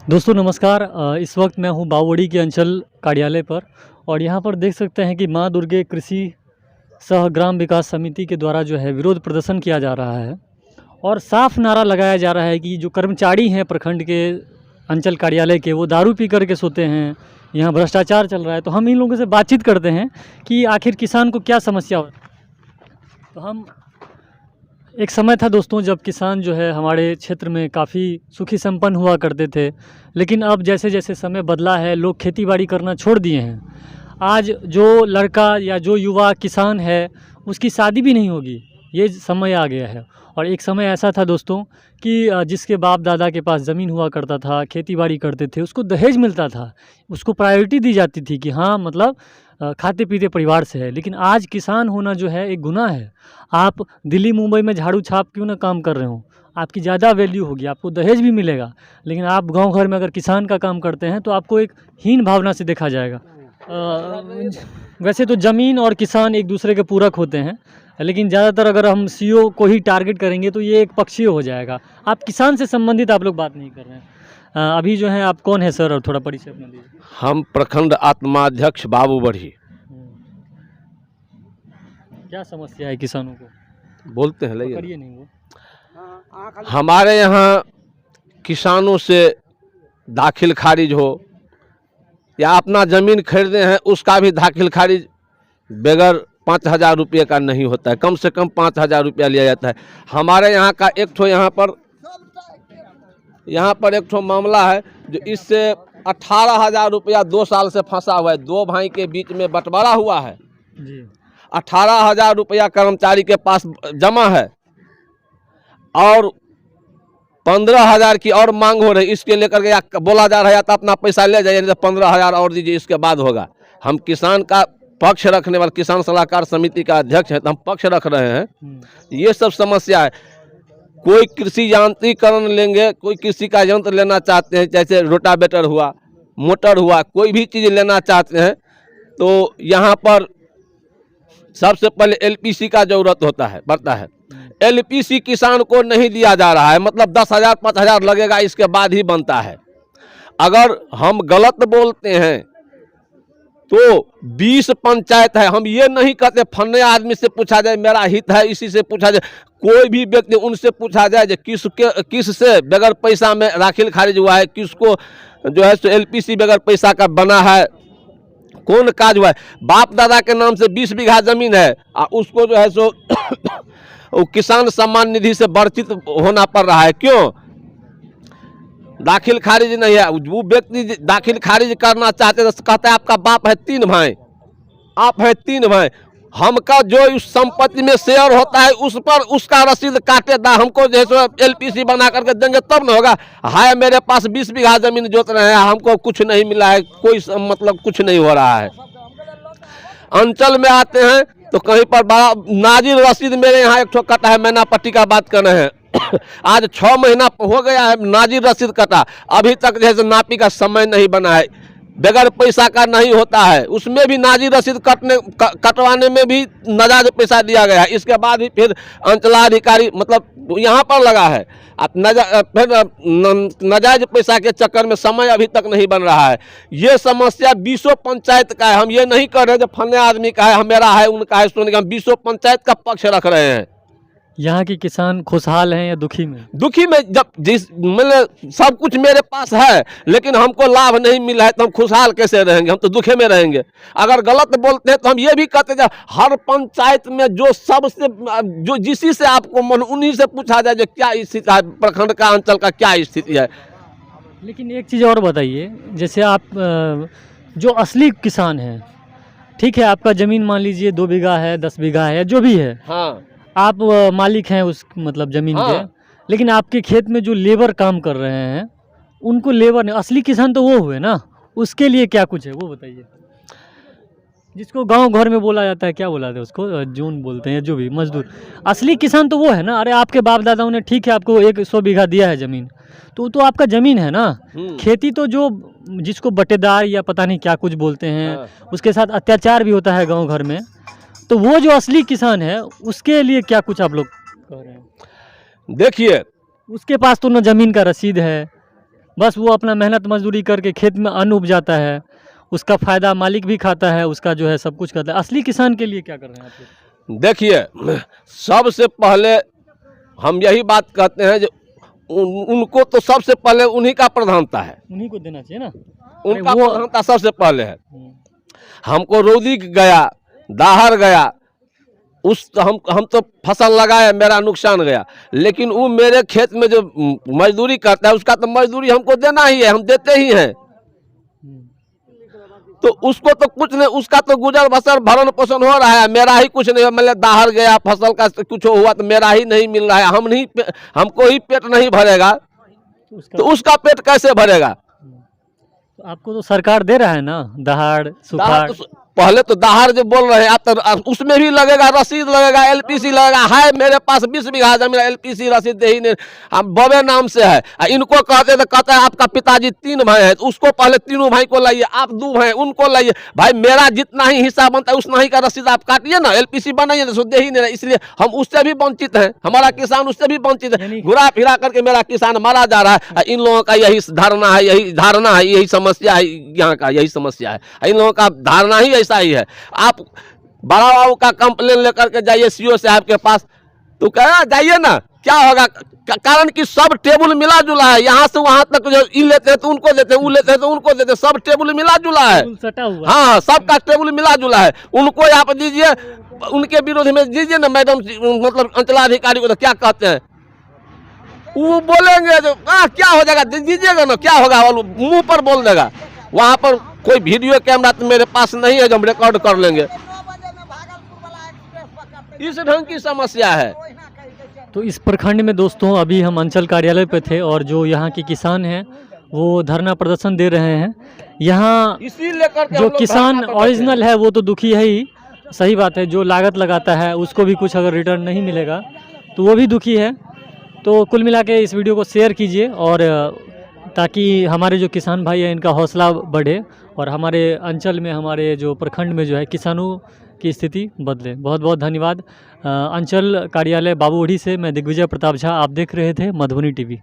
दोस्तों नमस्कार। इस वक्त मैं हूँ बावड़ी के अंचल कार्यालय पर और यहाँ पर देख सकते हैं कि माँ दुर्गे कृषि सह ग्राम विकास समिति के द्वारा जो है विरोध प्रदर्शन किया जा रहा है और साफ नारा लगाया जा रहा है कि जो कर्मचारी हैं प्रखंड के अंचल कार्यालय के, वो दारू पी कर के सोते हैं, यहाँ भ्रष्टाचार चल रहा है। तो हम इन लोगों से बातचीत करते हैं कि आखिर किसान को क्या समस्या हो। तो हम एक समय था दोस्तों जब किसान जो है हमारे क्षेत्र में काफ़ी सुखी संपन्न हुआ करते थे, लेकिन अब जैसे जैसे समय बदला है लोग खेतीबाड़ी करना छोड़ दिए हैं। आज जो लड़का या जो युवा किसान है उसकी शादी भी नहीं होगी, ये समय आ गया है। और एक समय ऐसा था दोस्तों कि जिसके बाप दादा के पास ज़मीन हुआ करता था, खेतीबाड़ी करते थे, उसको दहेज मिलता था, उसको प्रायोरिटी दी जाती थी कि हाँ मतलब खाते पीते परिवार से है। लेकिन आज किसान होना जो है एक गुनाह है। आप दिल्ली मुंबई में झाड़ू छाप क्यों ना काम कर रहे हो, आपकी ज़्यादा वैल्यू होगी, आपको दहेज भी मिलेगा। लेकिन आप गांव घर में अगर किसान का काम करते हैं तो आपको एक हीन भावना से देखा जाएगा। वैसे तो ज़मीन और किसान एक दूसरे के पूरक होते हैं, लेकिन ज़्यादातर अगर हम सीओ को ही टारगेट करेंगे तो ये एक पक्षीय हो जाएगा। आप किसान से संबंधित आप लोग बात नहीं कर रहे हैं। अभी जो है आप कौन है सर, और थोड़ा परिचय अपना दीजिए। हम प्रखंड आत्माध्यक्ष बाबू बढ़ी। क्या समस्या है किसानों को, बोलते हैं लेकिन करिए नहीं वो। हमारे यहाँ किसानों से दाखिल खारिज हो या अपना ज़मीन खरीदे हैं उसका भी दाखिल खारिज बगैर 5,000 रुपये का नहीं होता है, कम से कम 5,000 रुपया लिया जाता है। हमारे यहाँ का एक ठो यहाँ पर एक ठो मामला है जो इससे 18,000 रुपया 2 साल से फंसा हुआ है। 2 भाई के बीच में बंटवारा हुआ है जी। 18,000 रुपया कर्मचारी के पास जमा है और 15,000 की और मांग हो रही। इसके लेकर के बोला जा रहा है या तो अपना पैसा ले जाइए, नहीं तो 15,000 और दीजिए, इसके बाद होगा। हम किसान का पक्ष रखने वाले किसान सलाहकार समिति का अध्यक्ष है, तो हम पक्ष रख रहे हैं। ये सब समस्या है। कोई कृषि यांत्रिकरण लेंगे, कोई कृषि का यंत्र लेना चाहते हैं, जैसे रोटावेटर हुआ, मोटर हुआ, कोई भी चीज़ लेना चाहते हैं तो यहाँ पर सबसे पहले एलपीसी का जरूरत पड़ता है। एलपीसी किसान को नहीं दिया जा रहा है, मतलब 10,000 5,000 लगेगा, इसके बाद ही बनता है। अगर हम गलत बोलते हैं तो 20 पंचायत है, हम ये नहीं कहते फन्ने आदमी से पूछा जाए मेरा हित है, इसी से पूछा जाए, कोई भी व्यक्ति उनसे पूछा जाए जो किस से बगैर पैसा में दाखिल खारिज हुआ है, किसको जो है सो एलपीसी बगैर पैसा का बना है, कौन काज हुआ है। बाप दादा के नाम से 20 बीघा जमीन है और उसको जो है सो वो किसान सम्मान निधि से वंचित होना पड़ रहा है। क्यों? दाखिल खारिज नहीं है। वो व्यक्ति दाखिल खारिज करना चाहते हैं तो कहता है आपका बाप है 3 भाई, आप हैं 3 भाई, हमका जो उस संपत्ति में शेयर होता है उस पर उसका रसीद काटेदार हमको जो है सो एलपीसी बना करके देंगे तब ना होगा। हाय मेरे पास 20 बीघा जमीन जोत रहे हैं, हमको कुछ नहीं मिला है, कोई मतलब कुछ नहीं हो रहा है। अंचल में आते हैं तो कहीं पर बड़ा नाजिर रसीद मेरे यहाँ एक ठो कटा है, मैना पट्टी का बात कर रहे हैं। आज 6 महीना हो गया है नाजिर रसीद कटा, अभी तक जैसे नापी का समय नहीं बना है। बगैर पैसा का नहीं होता है, उसमें भी नाजिर रसीद कटवाने में भी नाजायज पैसा दिया गया है। इसके बाद भी फिर अंचलाधिकारी मतलब यहाँ पर लगा है, फिर नाजायज पैसा के चक्कर में समय अभी तक नहीं बन रहा है। ये समस्या 20 पंचायत का है। हम ये नहीं कर रहे जो फलने आदमी का है, मेरा है, उनका है, सुन के हम 20 पंचायत का पक्ष रख रहे हैं। यहाँ के किसान खुशहाल हैं या दुखी में? दुखी में। जब मतलब सब कुछ मेरे पास है लेकिन हमको लाभ नहीं मिला है तो हम खुशहाल कैसे रहेंगे? हम तो दुखे में रहेंगे। अगर गलत बोलते हैं तो हम ये भी कहते हैं हर पंचायत में जो सबसे जो जिसी से आपको मन उन्हीं से पूछा जाए जो क्या स्थिति है, प्रखंड का अंचल का क्या स्थिति है। लेकिन एक चीज़ और बताइए, जैसे आप जो असली किसान हैं, ठीक है, आपका ज़मीन मान लीजिए 2 बीघा है, 10 बीघा है, जो भी है, हाँ, आप मालिक हैं उस मतलब ज़मीन हाँ। के, लेकिन आपके खेत में जो लेबर काम कर रहे हैं उनको लेबर नहीं, असली किसान तो वो हुए ना, उसके लिए क्या कुछ है वो बताइए। जिसको गांव घर में बोला जाता है, क्या बोला जाता है उसको, जून बोलते हैं, जो भी मजदूर, असली किसान तो वो है ना। अरे आपके बाप दादाओं ने ठीक है आपको 100 बीघा दिया है ज़मीन, तो आपका ज़मीन है ना। खेती तो जो जिसको बटेदार या पता नहीं क्या कुछ बोलते हैं, उसके साथ अत्याचार भी होता है गाँव घर में, तो वो जो असली किसान है उसके लिए क्या कुछ आप लोग कह रहे हैं? देखिए उसके पास तो ना ज़मीन का रसीद है, बस वो अपना मेहनत मजदूरी करके खेत में अन्न उपजाता है, उसका फ़ायदा मालिक भी खाता है, उसका जो है सब कुछ करता है। असली किसान के लिए क्या कर रहे हैं आप लोग? देखिए, सबसे पहले हम यही बात कहते हैं जो उनको तो सबसे पहले उन्हीं का प्रधानता है, उन्हीं को देना चाहिए ना। उनका वो प्रधानता सबसे पहले है। हमको रौदी गया, दाहर गया, उस हम तो फसल लगाए, मेरा नुकसान गया, लेकिन वो मेरे खेत में जो मजदूरी करता है उसका तो मजदूरी हमको देना ही है, हम देते ही हैं। तो उसको तो कुछ नहीं, उसका तो गुजर बसर भरण पोषण हो रहा है, मेरा ही कुछ नहीं। मतलब दाहर गया, फसल का कुछ हुआ तो मेरा ही नहीं मिल रहा है, हमको ही पेट नहीं भरेगा तो उसका पेट कैसे भरेगा? तो आपको तो सरकार दे रहा है ना दहाड़ सुखाड़। पहले तो दाहर जो बोल रहे हैं, आप तो उसमें भी लगेगा, रसीद लगेगा, एलपीसी लगेगा। है मेरे पास 20 बीघा जमीन, एलपीसी रसीद दे ही नहीं, हम बबे नाम से है। इनको कहते तो कहता है आपका पिताजी 3 भाई है, तो उसको पहले तीनों भाई को लाइए, आप 2 भाई उनको लाइए। भाई मेरा जितना ही हिस्सा बनता है उतना ही का रसीद आप काटिए ना, एलपीसी बनाइए तो दे ही नहीं रहा। इसलिए हम उससे भी वंचित हैं, हमारा किसान उससे भी वंचित है। घुरा फिरा करके मेरा किसान मारा जा रहा है। इन लोगों का यही धारणा है, यही समस्या है, यहाँ का यही समस्या है। इन लोगों का धारणा ही ऐसा ही है। आप बड़ा बाबू का कंप्लेन लेकर के जाइए सीओ साहब के पास, तो कह रहा जाइए ना, क्या होगा? कारण कि सब टेबल मिला जुला है, यहाँ से वहां तक जो इन लेते हैं तो उनको देते हैं, वो लेते हैं तो उनको देते हैं, सब टेबल मिला जुला है। हाँ, सबका टेबल मिला जुला है। उनको आप दीजिए, उनके विरोध में दीजिए ना मैडम, मतलब अंचलाधिकारी को, तो क्या कहते हैं वो बोलेंगे जो क्या हो जाएगा, दीजिएगा ना, क्या होगा, मुंह पर बोल देगा। वहाँ पर कोई वीडियो कैमरा तो मेरे पास नहीं है जो हम रिकॉर्ड कर लेंगे। इस ढंग की समस्या है। तो इस प्रखंड में दोस्तों अभी हम अंचल कार्यालय पे थे और जो यहाँ के किसान हैं वो धरना प्रदर्शन दे रहे हैं। यहाँ इसी लेकर जो किसान ओरिजिनल है वो तो दुखी है ही, सही बात है। जो लागत लगाता है उसको भी कुछ अगर रिटर्न नहीं मिलेगा तो वो भी दुखी है। तो कुल मिला के इस वीडियो को शेयर कीजिए और ताकि हमारे जो किसान भाई हैं इनका हौसला बढ़े और हमारे अंचल में, हमारे जो प्रखंड में जो है किसानों की स्थिति बदले। बहुत बहुत धन्यवाद। अंचल कार्यालय बाबूढ़ी से मैं दिग्विजय प्रताप झा, आप देख रहे थे मधुबनी टीवी।